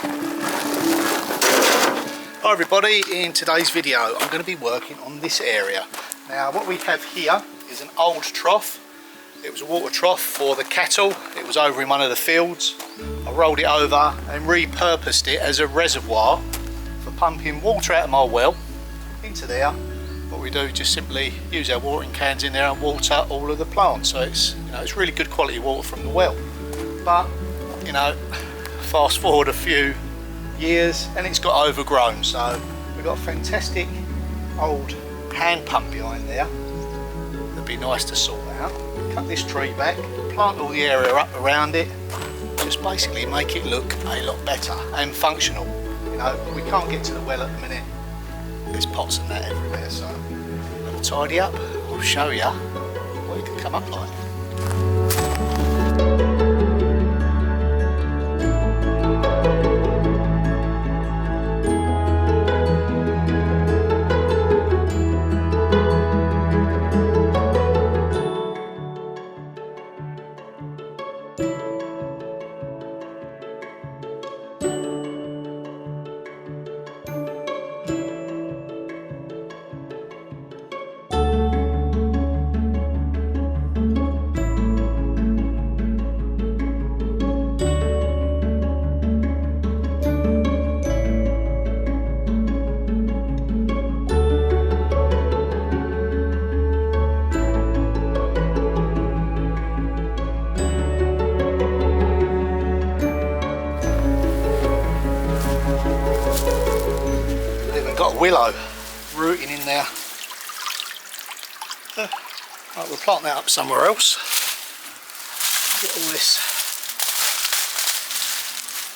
Hi everybody, in today's video I'm going to be working on this area. Now what we have here is an old trough. It was a water trough for the cattle. It was over in one of the fields. I rolled it over and repurposed it as a reservoir for pumping water out of my well into there. What we do is just simply use our watering cans in there and water all of the plants. So it's, it's really good quality water from the well. But fast forward a few years and it's got overgrown, so we've got a fantastic old hand pump behind there. It'd be nice to sort out. Cut this tree back, plant all the area up around it, just basically make it look a lot better and functional. We can't get to the well at the minute. There's pots and that everywhere, so I'm going to tidy up. I'll show you what it can come up like. Got a willow rooting in there. Right, we'll plant that up somewhere else. Get all this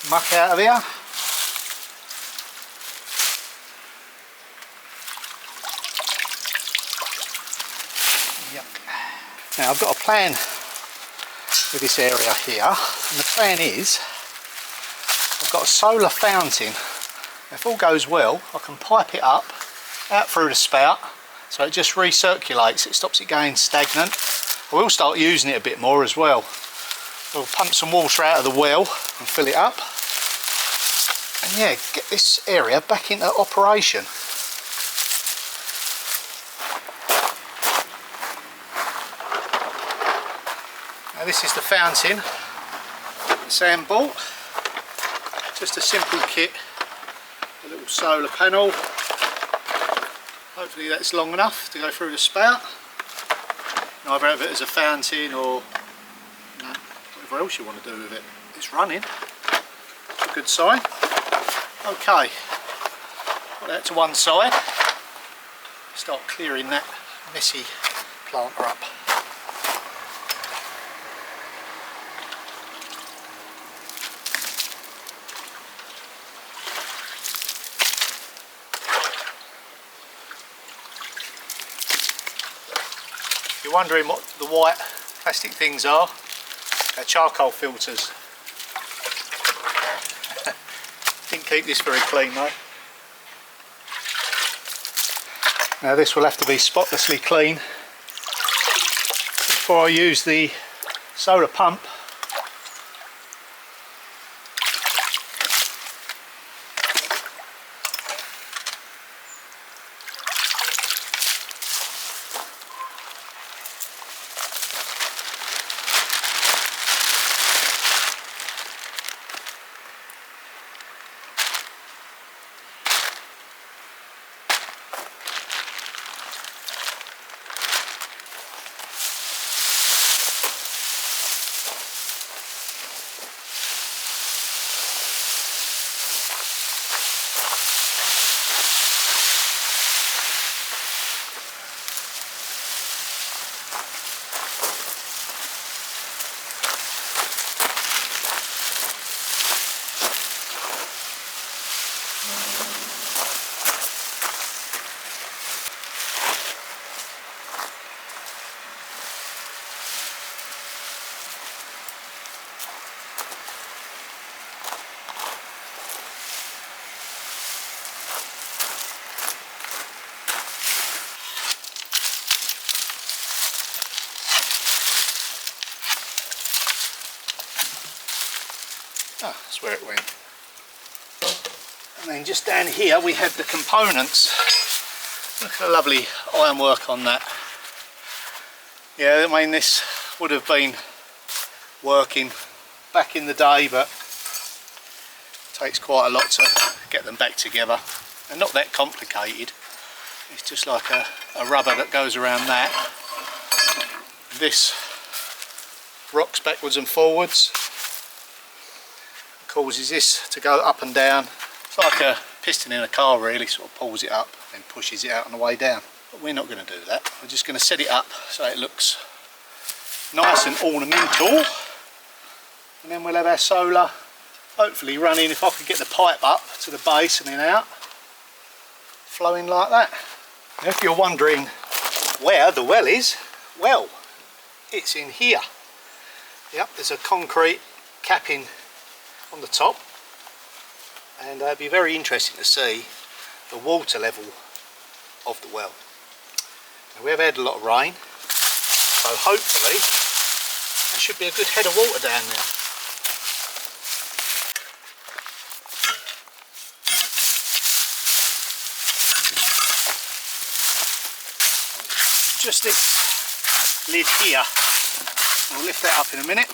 muck out of here. Yuck. Now I've got a plan with this area here, and the plan is I've got a solar fountain. If all goes well, I can pipe it up out through the spout so it just recirculates, it stops it going stagnant. I will start using it a bit more as well. We'll pump some water out of the well and fill it up, and yeah, get this area back into operation. Now this is the fountain Sam bought, just a simple kit. A little solar panel. Hopefully that's long enough to go through the spout. Either have it as a fountain or whatever else you want to do with it. It's running. It's a good sign. Okay, put that to one side. Start clearing that messy planter up. If you're wondering what the white plastic things are, they're charcoal filters. Didn't keep this very clean though. Now this will have to be spotlessly clean before I use the solar pump. Ah, that's where it went. And then just down here we have the components. Look at the lovely ironwork on that. Yeah, I mean this would have been working back in the day, but it takes quite a lot to get them back together. They're not that complicated. It's just like a rubber that goes around that. This rocks backwards and forwards, causes this to go up and down. It's like a piston in a car really, sort of pulls it up and pushes it out on the way down. But we're not going to do that. We're just going to set it up so it looks nice and ornamental. And then we'll have our solar hopefully running, if I could get the pipe up to the base and then out, flowing like that. Now if you're wondering where the well is, well, it's in here. Yep, there's a concrete capping on the top, and it'd be very interesting to see the water level of the well. Now, we have had a lot of rain, so hopefully there should be a good head of water down there. Just this lid here, I'll lift that up in a minute.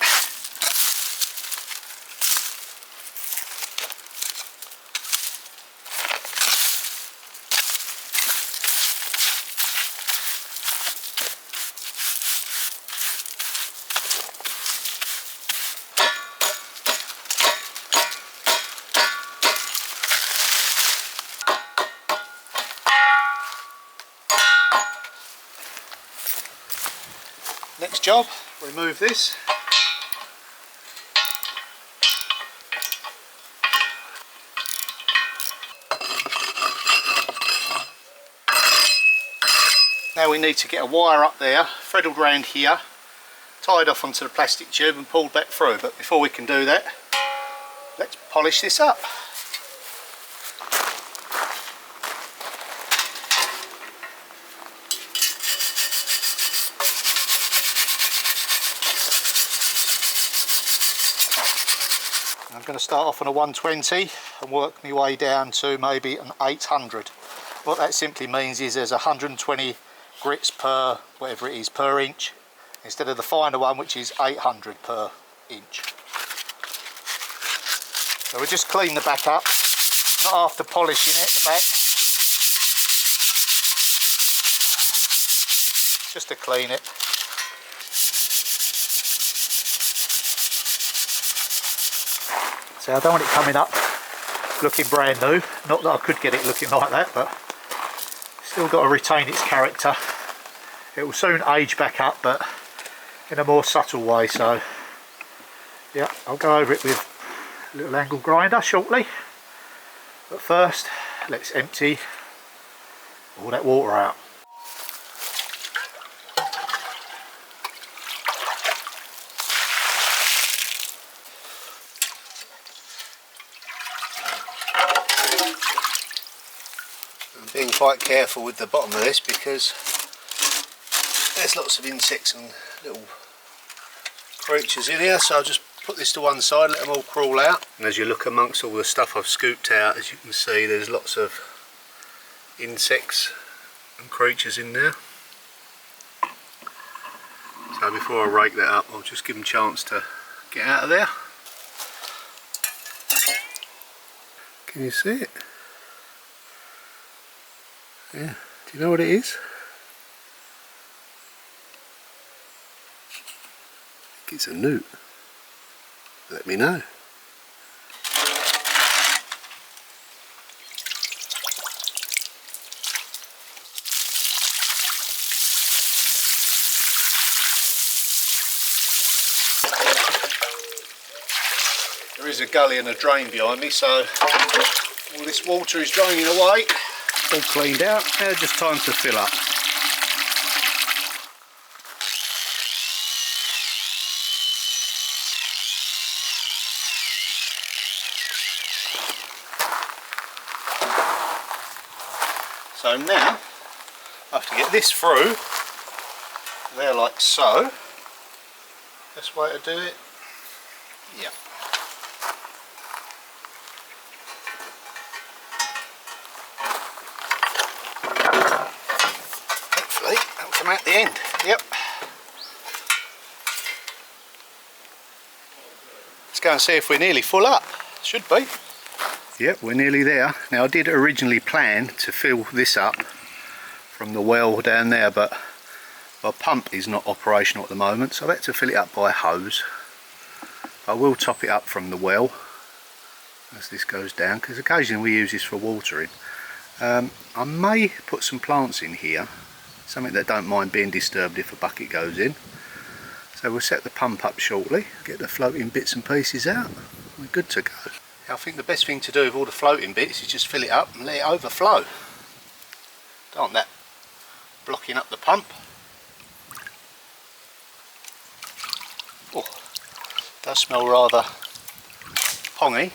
Next job, remove this. Now we need to get a wire up there, threaded round here, tied off onto the plastic tube and pulled back through. But before we can do that, let's polish this up. I'm going to start off on a 120 and work my way down to maybe an 800. What that simply means is there's 120 grits per, whatever it is, per inch, instead of the finer one which is 800 per inch. So we'll just clean the back up, not after polishing it, the back, just to clean it. So I don't want it coming up looking brand new, not that I could get it looking like that, but still got to retain its character. It will soon age back up, but in a more subtle way. So yeah, I'll go over it with a little angle grinder shortly, but first let's empty all that water out. Being quite careful with the bottom of this because there's lots of insects and little creatures in here, so I'll just put this to one side, let them all crawl out. And as you look amongst all the stuff I've scooped out, as you can see, there's lots of insects and creatures in there. So before I rake that up, I'll just give them a chance to get out of there. Can you see it? Yeah, do you know what it is? I think it's a newt. Let me know. There is a gully and a drain behind me, so all this water is draining away. All cleaned out, now just time to fill up. So now I have to get this through there like so. Best way to do it, yeah. come out the end. Yep. Let's go and see if we're nearly full up. Should be. Yep, we're nearly there. Now I did originally plan to fill this up from the well down there, but my pump is not operational at the moment, so I've had to fill it up by hose. I will top it up from the well as this goes down, because occasionally we use this for watering. I may put some plants in here, something that don't mind being disturbed if a bucket goes in. So we'll set the pump up shortly, get the floating bits and pieces out, we're good to go. I think the best thing to do with all the floating bits is just fill it up and let it overflow. Don't want that blocking up the pump. Oh, does smell rather pongy.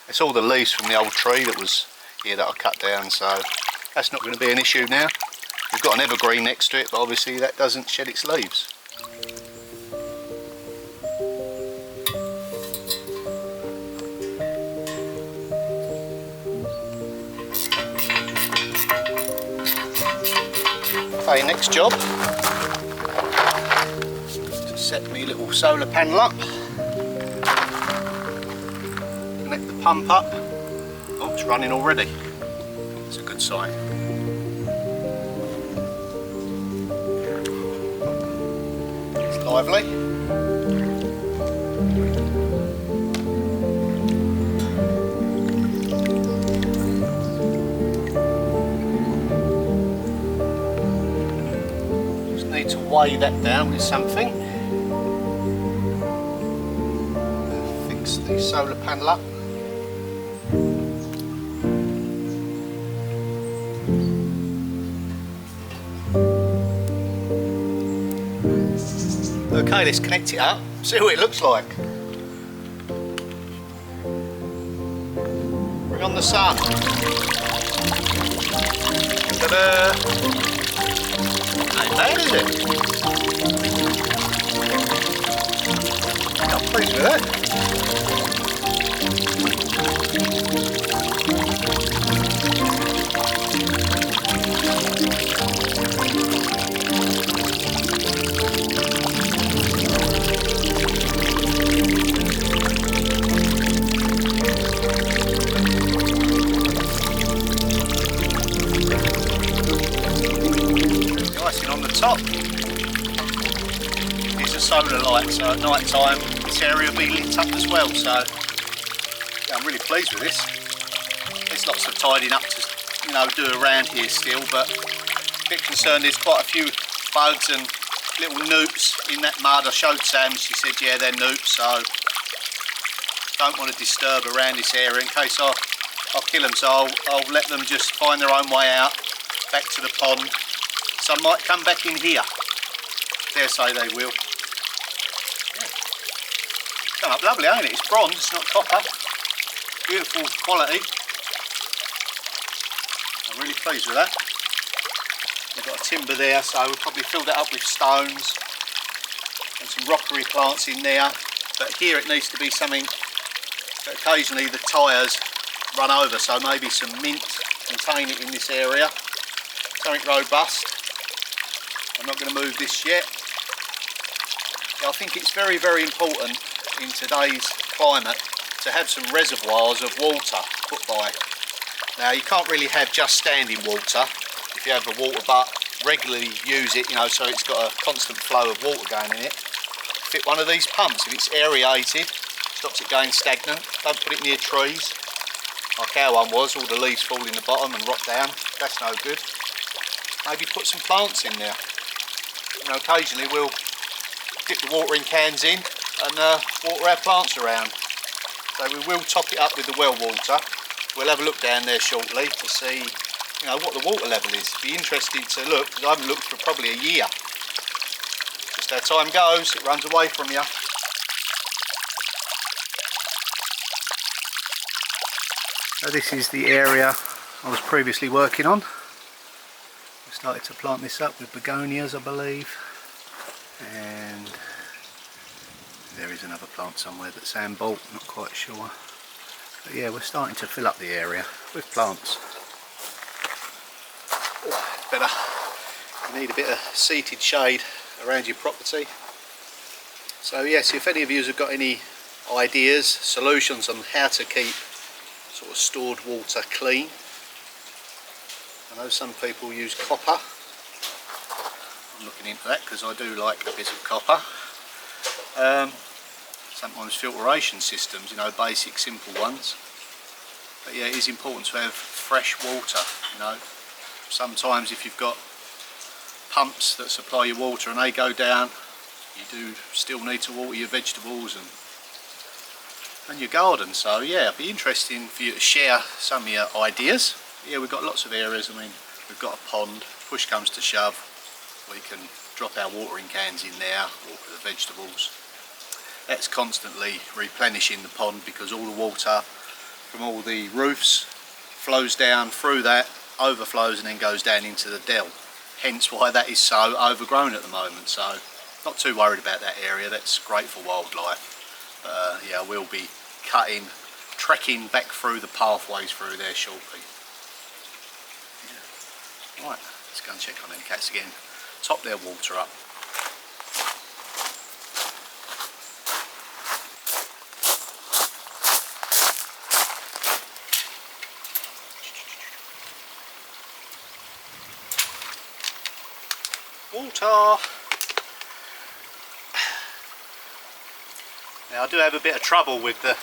It's all the leaves from the old tree that was here that I cut down, so that's not going to be an issue now. We've got an evergreen next to it, but obviously that doesn't shed its leaves. Okay, next job, to set my little solar panel up, connect the pump up. Oh, it's running already, it's a good sign. It's lively. To weigh that down with something. Fix the solar panel up. Okay, let's connect it up, see what it looks like. Bring on the sun. Ta-da! Ain't bad, is it? I'm pleased with that. On the top is a solar light, so at night time this area will be lit up as well, so yeah, I'm really pleased with this. There's lots of tidying up to do around here still, but a bit concerned there's quite a few bugs and little noops in that mud. I showed Sam, she said yeah they're noops, so don't want to disturb around this area in case I'll kill them, so I'll let them just find their own way out back to the pond. Some might come back in here. Dare say they will. Yeah. Come up lovely, ain't it? It's bronze, it's not copper. Beautiful quality. I'm really pleased with that. We've got a timber there, so we'll probably fill that up with stones and some rockery plants in there. But here it needs to be something that occasionally the tyres run over, so maybe some mint, contain it in this area. Something robust. I'm not going to move this yet. I think it's very, very important in today's climate to have some reservoirs of water put by. Now you can't really have just standing water. If you have a water butt, regularly use it, so it's got a constant flow of water going in it. Fit one of these pumps. If it's aerated, stops it going stagnant. Don't put it near trees like our one was, all the leaves fall in the bottom and rot down. That's no good. Maybe put some plants in there. Occasionally we'll dip the watering cans in and water our plants around. So we will top it up with the well water. We'll have a look down there shortly to see what the water level is. It'd be interesting to look, because I haven't looked for probably a year. Just how time goes, it runs away from you. So this is the area I was previously working on. Started to plant this up with begonias, I believe, and there is another plant somewhere that Sam bought, not quite sure, but yeah, we're starting to fill up the area with plants. Better You need a bit of seated shade around your property. So yes, if any of you have got any ideas, solutions on how to keep sort of stored water clean. I know some people use copper. I'm looking into that because I do like a bit of copper. Sometimes filtration systems, you know, basic simple ones. But yeah, it is important to have fresh water, you know. Sometimes if you've got pumps that supply your water and they go down, you do still need to water your vegetables and your garden. So yeah, it'd be interesting for you to share some of your ideas. Yeah, we've got lots of areas. I mean, we've got a pond, push comes to shove, we can drop our watering cans in there, water the vegetables. That's constantly replenishing the pond because all the water from all the roofs flows down through that, overflows and then goes down into the dell. Hence why that is so overgrown at the moment. So not too worried about that area, that's great for wildlife. Yeah, we'll be trekking back through the pathways through there shortly. Yeah. Right, let's go and check on them cats again. Top their water up. Water. Now I do have a bit of trouble with the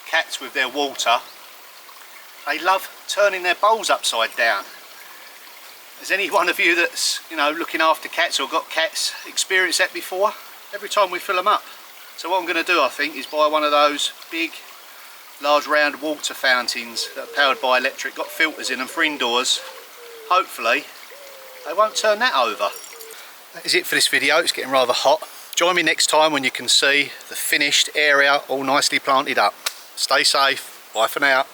cats with their water. They love turning their bowls upside down. Has any one of you that's, you know, looking after cats or got cats experienced that before? Every time we fill them up. So what I'm going to do, I think, is buy one of those big large round water fountains that are powered by electric, got filters in them for indoors. Hopefully they won't turn that over. That is it for this video. It's getting rather hot. Join me next time when you can see the finished area all nicely planted up. Stay safe. Bye for now.